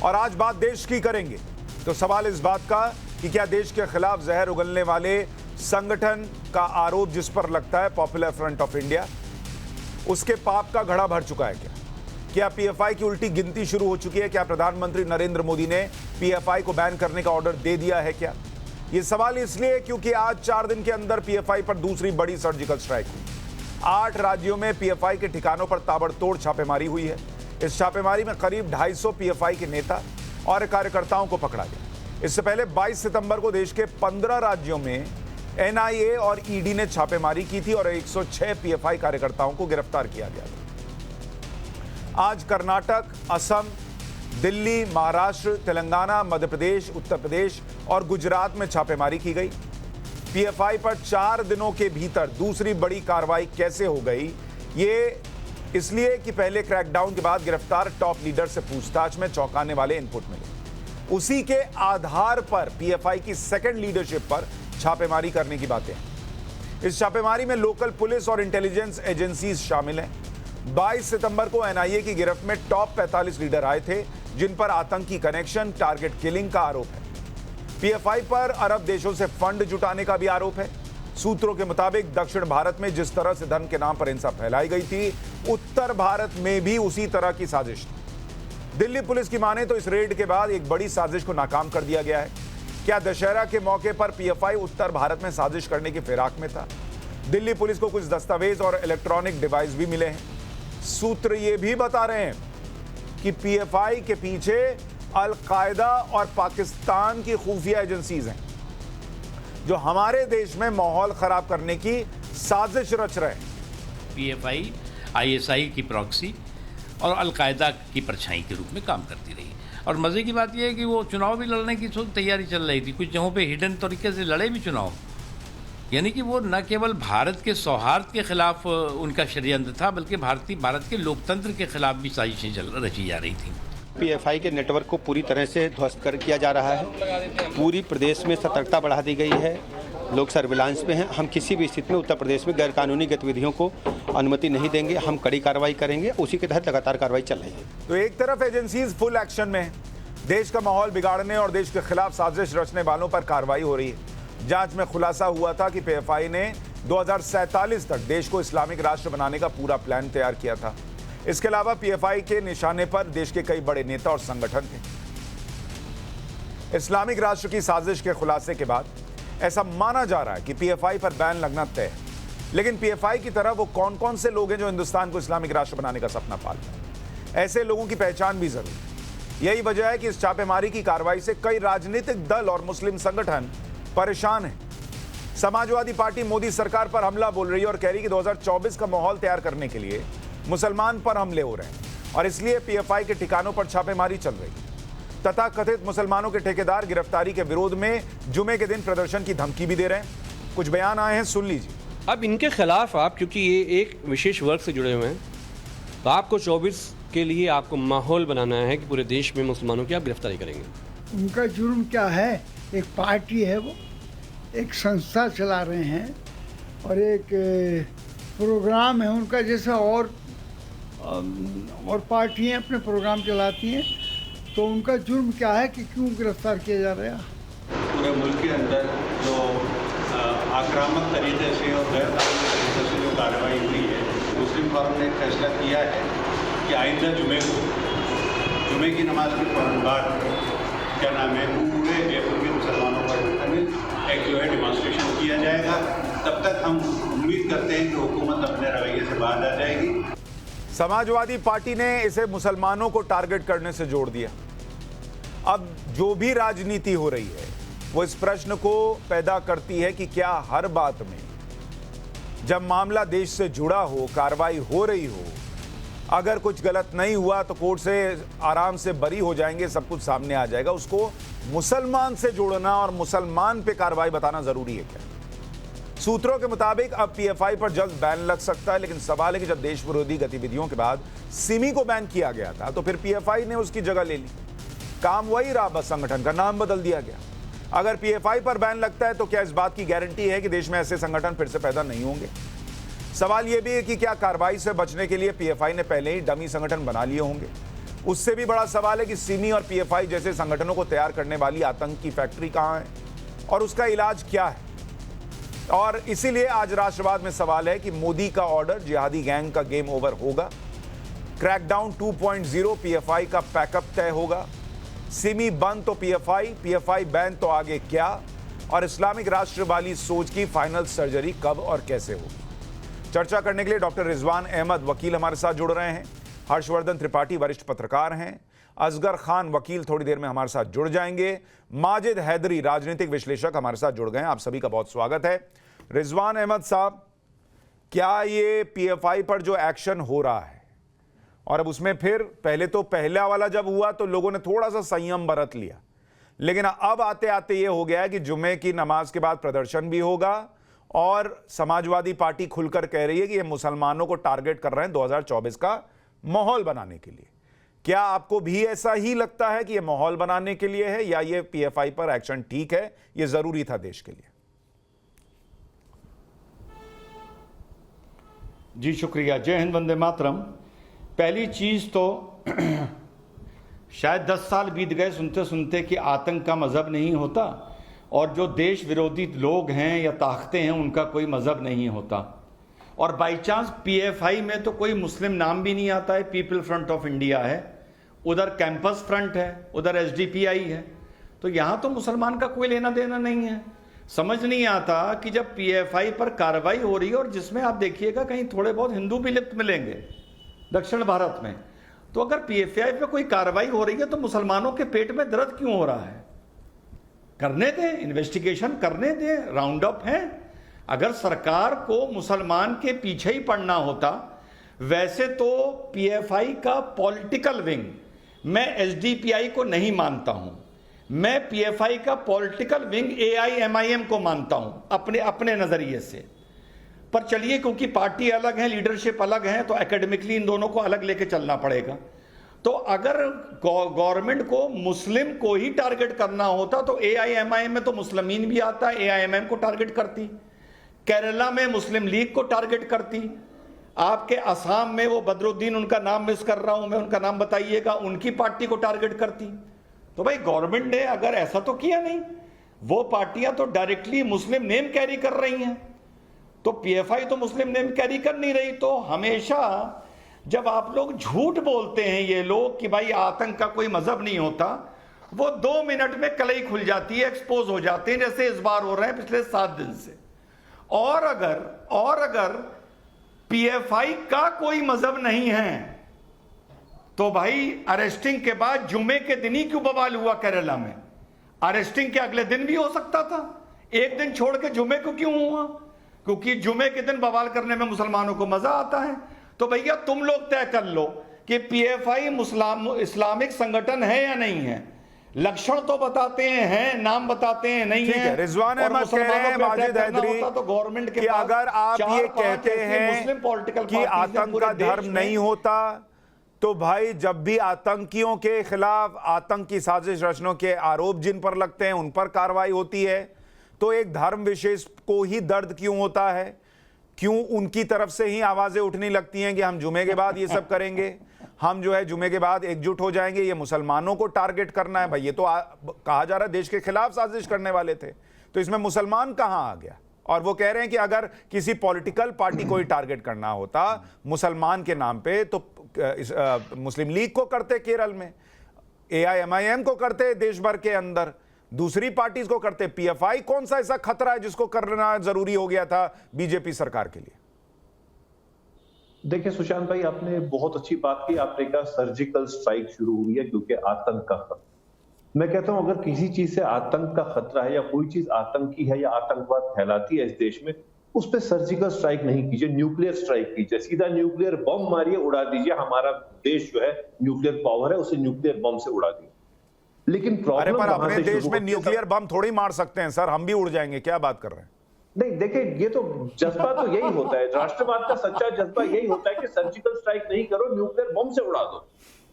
और आज बात देश की करेंगे। तो सवाल इस बात का कि क्या देश के खिलाफ जहर उगलने वाले संगठन का आरोप जिस पर लगता है पॉपुलर फ्रंट ऑफ इंडिया, उसके पाप का घड़ा भर चुका है क्या पीएफआई की उल्टी गिनती शुरू हो चुकी है? क्या प्रधानमंत्री नरेंद्र मोदी ने पीएफआई को बैन करने का ऑर्डर दे दिया है क्या? ये सवाल इसलिए क्योंकि आज 4 दिन के अंदर पीएफआई पर दूसरी बड़ी सर्जिकल स्ट्राइक हुई। 8 राज्यों में पीएफआई के ठिकानों पर ताबड़तोड़ छापेमारी हुई है। इस छापेमारी में करीब 250 पीएफआई के नेता और कार्यकर्ताओं को पकड़ा गया। इससे पहले 22 सितंबर को देश के 15 राज्यों में एनआईए और ईडी ने छापेमारी की थी और 106 पीएफआई कार्यकर्ताओं को गिरफ्तार किया गया था। आज कर्नाटक, असम, दिल्ली, महाराष्ट्र, तेलंगाना, मध्य प्रदेश, उत्तर प्रदेश और गुजरात में छापेमारी की गई। पीएफआई पर 4 दिनों के भीतर दूसरी बड़ी कार्रवाई कैसे हो गई? ये इसलिए कि पहले क्रैकडाउन के बाद गिरफ्तार टॉप लीडर से पूछताछ में चौंकाने वाले इनपुट मिले। उसी के आधार पर पीएफआई की सेकंड लीडरशिप पर छापेमारी करने की बातें हैं। इस छापेमारी में लोकल पुलिस और इंटेलिजेंस एजेंसीज शामिल हैं। 22 सितंबर को एनआईए की गिरफ्त में टॉप 45 लीडर आए थे जिन पर आतंकी कनेक्शन, टारगेट किलिंग का आरोप है। पीएफआई पर अरब देशों से फंड जुटाने का भी आरोप है। सूत्रों के मुताबिक दक्षिण भारत में जिस तरह से धन के नाम पर हिंसा फैलाई गई थी, उत्तर भारत में भी उसी तरह की साजिश थी। दिल्ली पुलिस की माने तो इस रेड के बाद एक बड़ी साजिश को नाकाम कर दिया गया है। क्या दशहरा के मौके पर पीएफआई उत्तर भारत में साजिश करने की फिराक में था? दिल्ली पुलिस को कुछ दस्तावेज और इलेक्ट्रॉनिक डिवाइस भी मिले हैं। सूत्र ये भी बता रहे हैं कि पीएफआई के पीछे अल-कायदा और पाकिस्तान की खुफिया एजेंसीज हैं जो हमारे देश में माहौल खराब करने की साजिश रच रहे हैं। पीएफआई आईएसआई की प्रॉक्सी और अल-कायदा की परछाई के रूप में काम करती रही। और मज़े की बात यह है कि वो चुनाव भी लड़ने की तैयारी चल रही थी। कुछ जगहों पे हिडन तरीके से लड़े भी चुनाव, यानी कि वो न केवल भारत के सौहार्द के खिलाफ उनका षड्यंत्र था, बल्कि भारत के लोकतंत्र के खिलाफ भी साजिशें रची जा रही थी। पीएफआई के नेटवर्क को पूरी तरह से ध्वस्त कर किया जा रहा है। पूरी प्रदेश में सतर्कता बढ़ा दी गई है। लोग सर्विलांस में हैं। हम किसी भी स्थिति में उत्तर प्रदेश में गैरकानूनी गतिविधियों को अनुमति नहीं देंगे। हम कड़ी कार्रवाई करेंगे। उसी के तहत लगातार कार्रवाई चल रही है। तो एक तरफ एजेंसीज फुल एक्शन में है, देश का माहौल बिगाड़ने और देश के खिलाफ साजिश रचने वालों पर कार्रवाई हो रही है। जांच में खुलासा हुआ था कि पीएफआई ने 2047 तक देश को इस्लामिक राष्ट्र बनाने का पूरा प्लान तैयार किया था। इसके अलावा पीएफआई के निशाने पर देश के कई बड़े नेता और संगठन थे। इस्लामिक राष्ट्र की साजिश के खुलासे के बाद ऐसा माना जा रहा है कि पीएफआई पर बैन लगना तय है। लेकिन पीएफआई की तरह वो कौन कौन से लोग हैं जो हिंदुस्तान को इस्लामिक राष्ट्र बनाने का सपना पालते हैं? ऐसे लोगों की पहचान भी जरूरी है। यही वजह है कि इस छापेमारी की कार्रवाई से कई राजनीतिक दल और मुस्लिम संगठन परेशान है। समाजवादी पार्टी मोदी सरकार पर हमला बोल रही है और कह रही है कि 2024 का माहौल तैयार करने के लिए मुसलमान पर हमले हो रहे हैं और इसलिए पीएफआई के ठिकानों पर छापेमारी चल रही है। तथाकथित मुसलमानों के ठेकेदार गिरफ्तारी के विरोध में जुमे के दिन प्रदर्शन की धमकी भी दे रहे हैं। कुछ बयान आए हैं, सुन लीजिए। अब इनके खिलाफ आप, क्योंकि ये एक विशेष वर्ग से जुड़े हुए हैं, तो आपको 24 के लिए आपको माहौल बनाना है कि पूरे देश में मुसलमानों की आप गिरफ्तारी करेंगे। उनका जुर्म क्या है? एक पार्टी है, वो एक संस्था चला रहे हैं और एक प्रोग्राम है उनका, जैसा और पार्टियां अपने प्रोग्राम चलाती हैं। तो उनका जुर्म क्या है कि क्यों गिरफ्तार किया जा रहा है? पूरे मुल्क के अंदर जो आक्रामक तरीके से और गैर कानूनी तरीके से जो कार्रवाई हुई है, मुस्लिम फॉरम ने एक फैसला किया है कि आइंदा जुमे की नमाज के फौरन बाद क्या नाम है, पूरे जयपुर के मुसलमानों पर एक जो है डिमॉन्स्ट्रेशन किया जाएगा। तब तक हम उम्मीद करते हैं कि हुकूमत अपने रवैये से बाहर आ जाएगी। समाजवादी पार्टी ने इसे मुसलमानों को टारगेट करने से जोड़ दिया। अब जो भी राजनीति हो रही है वो इस प्रश्न को पैदा करती है कि क्या हर बात में जब मामला देश से जुड़ा हो, कार्रवाई हो रही हो, अगर कुछ गलत नहीं हुआ तो कोर्ट से आराम से बरी हो जाएंगे, सब कुछ सामने आ जाएगा। उसको मुसलमान से जोड़ना और मुसलमान पे कार्रवाई बताना जरूरी है क्या? सूत्रों के मुताबिक अब पीएफआई पर जल्द बैन लग सकता है, लेकिन सवाल है कि जब देश विरोधी गतिविधियों के बाद सिमी को बैन किया गया था तो फिर पीएफआई ने उसकी जगह ले ली। काम वही रहा, बस संगठन का नाम बदल दिया गया। अगर पीएफआई पर बैन लगता है तो क्या इस बात की गारंटी है कि देश में ऐसे संगठन फिर से पैदा नहीं होंगे? सवाल यह भी है कि क्या कार्रवाई से बचने के लिए पीएफआई ने पहले ही डमी संगठन बना लिए होंगे? उससे भी बड़ा सवाल है कि सिमी और पीएफआई जैसे संगठनों को तैयार करने वाली आतंक की फैक्ट्री कहां है और उसका इलाज क्या है। और इसीलिए आज राष्ट्रवाद में सवाल है कि मोदी का ऑर्डर जिहादी गैंग का गेम ओवर होगा, क्रैकडाउन 2.0 पीएफआई का पैकअप तय होगा, सिमी बंद तो पीएफआई बैन तो आगे क्या, और इस्लामिक राष्ट्र वाली सोच की फाइनल सर्जरी कब और कैसे होगी। चर्चा करने के लिए डॉक्टर रिजवान अहमद वकील हमारे साथ जुड़ रहे हैं, हर्षवर्धन त्रिपाठी वरिष्ठ पत्रकार हैं, असगर खान वकील थोड़ी देर में हमारे साथ जुड़ जाएंगे, माजिद हैदरी राजनीतिक विश्लेषक हमारे साथ जुड़ गए हैं। आप सभी का बहुत स्वागत है। रिजवान अहमद साहब, क्या ये पीएफआई पर जो एक्शन हो रहा है और अब उसमें फिर पहले तो पहला वाला जब हुआ तो लोगों ने थोड़ा सा संयम बरत लिया, लेकिन अब आते आते ये हो गया है कि जुम्मे की नमाज के बाद प्रदर्शन भी होगा और समाजवादी पार्टी खुलकर कह रही है कि ये मुसलमानों को टारगेट कर रहे हैं 2024 का माहौल बनाने के लिए। क्या आपको भी ऐसा ही लगता है कि ये माहौल बनाने के लिए है या ये पीएफआई पर एक्शन ठीक है, ये जरूरी था देश के लिए? जी शुक्रिया। जय हिंद, वंदे मातरम। पहली चीज तो शायद 10 साल बीत गए सुनते सुनते कि आतंक का मजहब नहीं होता और जो देश विरोधी लोग हैं या ताकतें हैं उनका कोई मजहब नहीं होता। और बाई चांस पीएफआई में तो कोई मुस्लिम नाम भी नहीं आता है, पीपल फ्रंट ऑफ इंडिया है, उधर कैंपस फ्रंट है, उधर एसडीपीआई है, तो यहां तो मुसलमान का कोई लेना देना नहीं है। समझ नहीं आता कि जब पीएफआई पर कार्रवाई हो रही है और जिसमें आप देखिएगा कहीं थोड़े बहुत हिंदू भी लिप्त मिलेंगे दक्षिण भारत में, तो अगर पीएफआई पे कोई कार्रवाई हो रही है तो मुसलमानों के पेट में दर्द क्यों हो रहा है? करने दें, इन्वेस्टिगेशन करने दें, राउंड अप है। अगर सरकार को मुसलमान के पीछे ही पड़ना होता, वैसे तो पीएफआई का पॉलिटिकल विंग, मैं एसडीपीआई को नहीं मानता हूं, मैं पीएफआई का पॉलिटिकल विंग एआईएमआईएम को मानता हूं अपने नजरिए से। पर चलिए, क्योंकि पार्टी अलग है, लीडरशिप अलग है, तो एकेडमिकली इन दोनों को अलग लेके चलना पड़ेगा। तो अगर गवर्नमेंट को मुस्लिम को ही टारगेट करना होता तो एआईएमआईएम में तो मुस्लिमीन भी आता, एआईएमआईएम को टारगेट करती, केरला में मुस्लिम लीग को टारगेट करती, आपके असम में वो बदरुद्दीन, उनका नाम मिस कर रहा हूं मैं, उनका नाम बताइएगा, उनकी पार्टी को टारगेट करती। तो भाई गवर्नमेंट ने अगर ऐसा तो किया नहीं, वो पार्टियां तो डायरेक्टली मुस्लिम नेम कैरी कर रही हैं, तो पीएफआई तो मुस्लिम नेम कैरी कर नहीं रही। तो हमेशा जब आप लोग झूठ बोलते हैं ये लोग कि भाई आतंक का कोई मजहब नहीं होता, वो 2 मिनट में कलई खुल जाती है, एक्सपोज हो जाते हैं, जैसे इस बार हो रहे हैं पिछले 7 दिन से। और अगर पीएफआई का कोई मजहब नहीं है तो भाई अरेस्टिंग के बाद जुमे के दिन ही क्यों बवाल हुआ केरला में? अरेस्टिंग के अगले दिन भी हो सकता था, एक दिन छोड़ के जुमे को क्यों हुआ? क्योंकि जुमे के दिन बवाल करने में मुसलमानों को मजा आता है। तो भैया तुम लोग तय कर लो कि पीएफआई इस्लामिक संगठन है या नहीं है। लक्षण तो बताते हैं, नाम बताते हैं, नहीं है। रिजवान अहमद कह रहे हैं, माजिद हैदरी, तो गवर्नमेंट के कि अगर आप ये कहते हैं मुस्लिम पॉलिटिकल कि आतंक का धर्म नहीं होता, तो भाई जब भी आतंकियों के खिलाफ आतंक की साजिश रचने के आरोप जिन पर लगते हैं उन पर कार्रवाई होती है, तो एक धर्म विशेष को ही दर्द क्यों होता है? क्यों उनकी तरफ से ही आवाजें उठने लगती हैं कि हम जुमे के बाद ये सब करेंगे, हम जो है जुमे के बाद एकजुट हो जाएंगे, ये मुसलमानों को टारगेट करना है? भाई ये तो कहा जा रहा है देश के खिलाफ साजिश करने वाले थे, तो इसमें मुसलमान कहां आ गया? और वो कह रहे हैं कि अगर किसी पॉलिटिकल पार्टी को ही टारगेट करना होता मुसलमान के नाम पे तो मुस्लिम लीग को करते केरल में, एआईएमआईएम को करते देश भर के अंदर, दूसरी पार्टीज को करते। पीएफआई कौन सा ऐसा खतरा है जिसको करना जरूरी हो गया था बीजेपी सरकार के लिए? देखिए सुशांत भाई, आपने बहुत अच्छी बात की। आपने कहा सर्जिकल स्ट्राइक शुरू हुई है क्योंकि आतंक का खतरा। मैं कहता हूं अगर किसी चीज से आतंक का खतरा है या कोई चीज आतंकी है या आतंकवाद फैलाती है इस देश में, उस पर सर्जिकल स्ट्राइक नहीं कीजिए, न्यूक्लियर स्ट्राइक कीजिए, सीधा न्यूक्लियर बम मारिए, उड़ा दीजिए। हमारा देश जो है न्यूक्लियर पावर है, उसे न्यूक्लियर बम से उड़ा दीजिए। लेकिन प्रॉब्लम पर अपने देश में न्यूक्लियर बम थोड़ी मार सकते हैं सर, हम भी उड़ जाएंगे, क्या बात कर रहे हैं? नहीं देखिए, ये तो जज्बा तो यही होता है, राष्ट्रवाद का सच्चा जज्बा यही होता है कि सर्जिकल स्ट्राइक नहीं करो, न्यूक्लियर बम से उड़ा दो।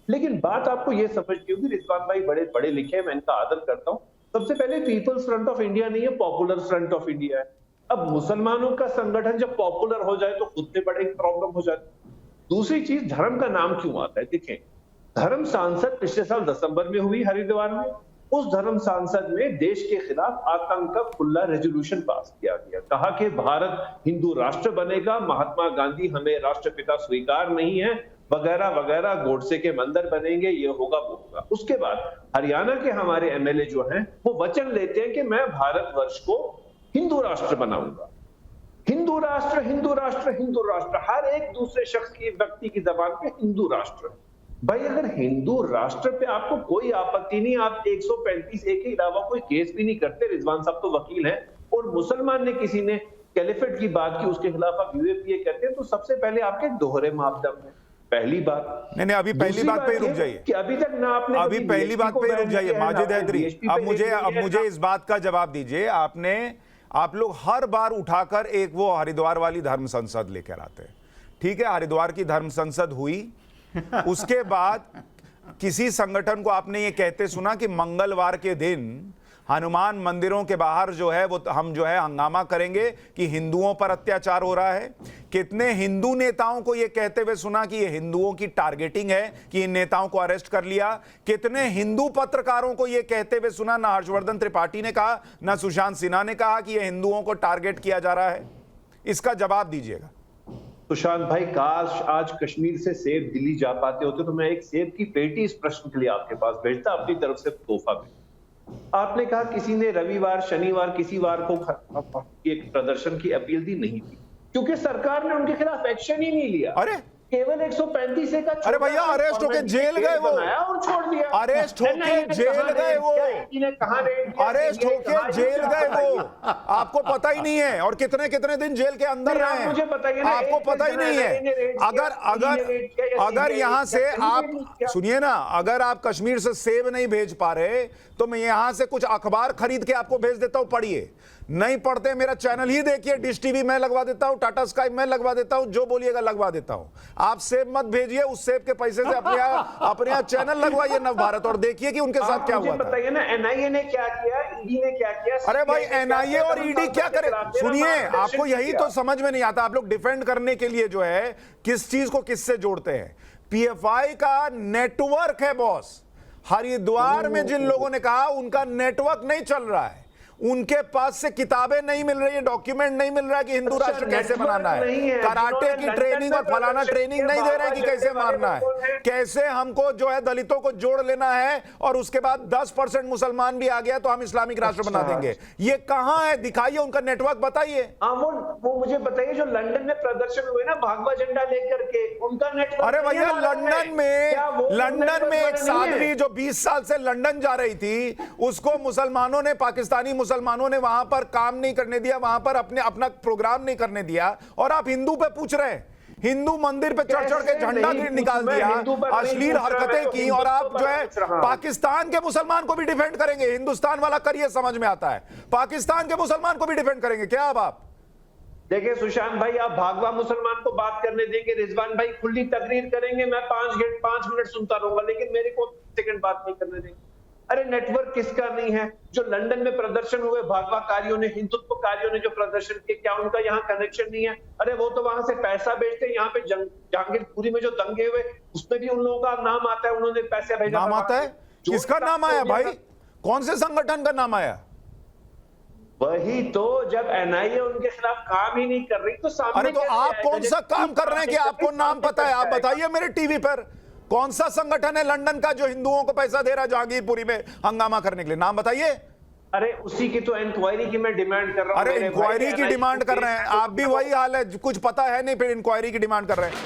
लेकिन बात आपको ये समझनी होगी, रिजवान भाई बड़े पढ़े लिखे हैं, मैं इनका आदर करता हूं। सबसे पहले पीपल्स फ्रंट ऑफ इंडिया नहीं है, पॉपुलर फ्रंट ऑफ इंडिया है। अब मुसलमानों का संगठन जब पॉपुलर हो जाए तो खुद से बड़ी प्रॉब्लम हो जाती है। दूसरी चीज, धर्म का नाम क्यों आता है? देखिए, धर्म सांसद पिछले साल दिसंबर में हुई हरिद्वार में। उस धर्म सांसद में देश के खिलाफ आतंक का खुला रेजोल्यूशन पास किया गया, कहा कि भारत हिंदू राष्ट्र बनेगा, महात्मा गांधी हमें राष्ट्रपिता स्वीकार नहीं है, वगैरह वगैरह, गोडसे के मंदिर बनेंगे, ये होगा वो होगा। उसके बाद हरियाणा के हमारे एमएलए जो हैं वो वचन लेते हैं कि मैं भारतवर्ष को हिंदू राष्ट्र बनाऊंगा। हिंदू राष्ट्र, हिंदू राष्ट्र, हिंदू राष्ट्र, हर एक दूसरे शख्स की, व्यक्ति की जबान पे हिंदू राष्ट्र। भाई अगर हिंदू राष्ट्र पे आपको कोई आपत्ति नहीं, आप 135 ए के अलावा कोई केस भी नहीं करते, रिजवान साहब तो वकील हैं, और मुसलमान ने किसी ने कैलिफेट की बात की, उसके खिलाफ आप यूएपीए कहते हैं, तो सबसे पहले आपके दोहरे मापदंड है। पहली बात नहीं, अभी पहली बात पे ही रुक जाइए कि अभी तक ना आपने, अभी पहली बात पे ही रुक जाइए माजिद हैदरी। अब मुझे इस बात का जवाब दीजिए, आप लोग हर बार उठाकर एक वो हरिद्वार वाली धर्म संसद लेकर आते हैं, ठीक है, हरिद्वार की धर्म संसद हुई, उसके बाद किसी संगठन को आपने ये कहते सुना कि मंगलवार के दिन हनुमान मंदिरों के बाहर जो है वो हम जो है हंगामा करेंगे कि हिंदुओं पर अत्याचार हो रहा है? कितने हिंदू नेताओं को ये कहते हुए सुना कि ये हिंदुओं की टारगेटिंग है कि इन नेताओं को अरेस्ट कर लिया? कितने हिंदू पत्रकारों को ये कहते हुए सुना, ना हर्षवर्धन त्रिपाठी ने कहा ना सुशांत सिन्हा ने कहा कि ये हिंदुओं को टारगेट किया जा रहा है? इसका जवाब दीजिएगा। सुशांत भाई, काश आज कश्मीर से सेब दिल्ली जा पाते होते तो मैं एक सेब की पेटी इस प्रश्न के लिए आपके पास भेजता, अपनी तरफ से तोहफा भी। आपने कहा किसी ने रविवार, शनिवार, किसी वार को एक प्रदर्शन की अपील दी, नहीं थी, क्योंकि सरकार ने उनके खिलाफ एक्शन ही नहीं लिया। अरे केवल 135 का, अरे भैया अरेस्ट होके जेल गए वो, और छोड़ दिया, अरेस्ट होके जेल गए वो, अरेस्ट होके जेल गए वो, आपको पता ही नहीं है, और कितने कितने दिन जेल के अंदर रहे हैं, मुझे बताइए, आपको पता ही नहीं है। अगर यहां से आप सुनिए ना, अगर आप कश्मीर से सेब नहीं भेज पा रहे तो मैं यहां से कुछ अखबार खरीद के आपको भेज देता हूं, पढ़िए। नहीं पढ़ते मेरा चैनल ही देखिए, डिश टीवी मैं लगवा देता हूं, टाटा स्काई मैं लगवा देता हूं, जो बोलिएगा लगवा देता हूं। आप सेब मत भेजिए, उस सेब के पैसे से अपने यहाँ चैनल लगवाइए नव भारत, और देखिए कि उनके साथ क्या हुआ था। बताइए ना, एनआईए ने क्या किया, ईडी ने क्या किया? अरे भाई एनआईए और ईडी क्या करे? सुनिए, आपको यही तो समझ में नहीं आता, आप लोग डिफेंड करने के लिए जो है किस चीज को किससे जोड़ते हैं। पीएफआई का नेटवर्क है बॉस, हरिद्वार में जिन लोगों ने कहा उनका नेटवर्क नहीं चल रहा है, उनके पास से किताबें नहीं मिल रही है, डॉक्यूमेंट नहीं मिल रहा है कि हिंदू राष्ट्र कैसे बनाना है, कराटे की ट्रेनिंग और फलाना ट्रेनिंग नहीं दे रहे हैं कि कैसे मारना है, कैसे हमको जो है दलितों को जोड़ लेना है, और उसके बाद 10% मुसलमान भी आ गया तो हम इस्लामिक राष्ट्र बना देंगे। ये कहां है? दिखाइए उनका नेटवर्क, बताइए। वो मुझे बताइए, जो लंदन में प्रदर्शन हुए ना भगवा झंडा लेकर के, उनका नेटवर्क। अरे भैया लंदन में एक साध्वी जो 20 साल से लंदन जा रही थी, उसको मुसलमानों ने, पाकिस्तानी मुसलमानों ने वहां पर काम नहीं करने दिया, वहां पर अपना प्रोग्राम नहीं करने दिया, और आप हिंदू पे पूछ रहे हैं। हिंदू मंदिर पे चढ़ चढ़ के झंडा निकाल दिया, अश्लील हरकतें की, और आप जो है पाकिस्तान के मुसलमान को भी डिफेंड करेंगे। हिंदुस्तान वाला करिए, समझ में आता है, पाकिस्तान के मुसलमान को भी डिफेंड करेंगे क्या अब आप? देखिए सुशांत भाई, आप भागवा मुसलमान को बात करने देंगे, रिजवान भाई खुली तकरीर करेंगे, मैं 5 मिनट सुनता रहूंगा, लेकिन मेरे को सेकंड बात नहीं करने देंगे। अरे नेटवर्क किसका नहीं है? जो लंदन में प्रदर्शन हुए भागवाकारियों ने, हिंदुत्वकारियों ने जो प्रदर्शन किए, क्या उनका यहाँ कनेक्शन नहीं है? अरे वो तो वहां से पैसा भेजते हैं, यहाँ पे जहांगीरपुरी में जो दंगे हुए उसमें भी उन लोगों का नाम आता है, उन्होंने पैसे भेजा। नाम आता है? किसका नाम आया भाई? कौन से संगठन का नाम आया? वही तो, जब एनआईए उनके खिलाफ काम ही नहीं कर रही तो सामने। अरे तो आप कौन सा काम कर रहे हैं कि आपको नाम पता है? आप बताइए मेरे टीवी पर, कौन सा संगठन है लंदन का जो हिंदुओं को पैसा दे रहा है जहांगीरपुरी में हंगामा करने के लिए? नाम बताइए। अरे उसी की तो इंक्वायरी की मैं डिमांड कर रहा हूं। अरे इंक्वायरी की डिमांड कर रहे हैं आप भी, वही हाल है, कुछ पता है नहीं फिर इंक्वायरी की डिमांड कर रहे हैं।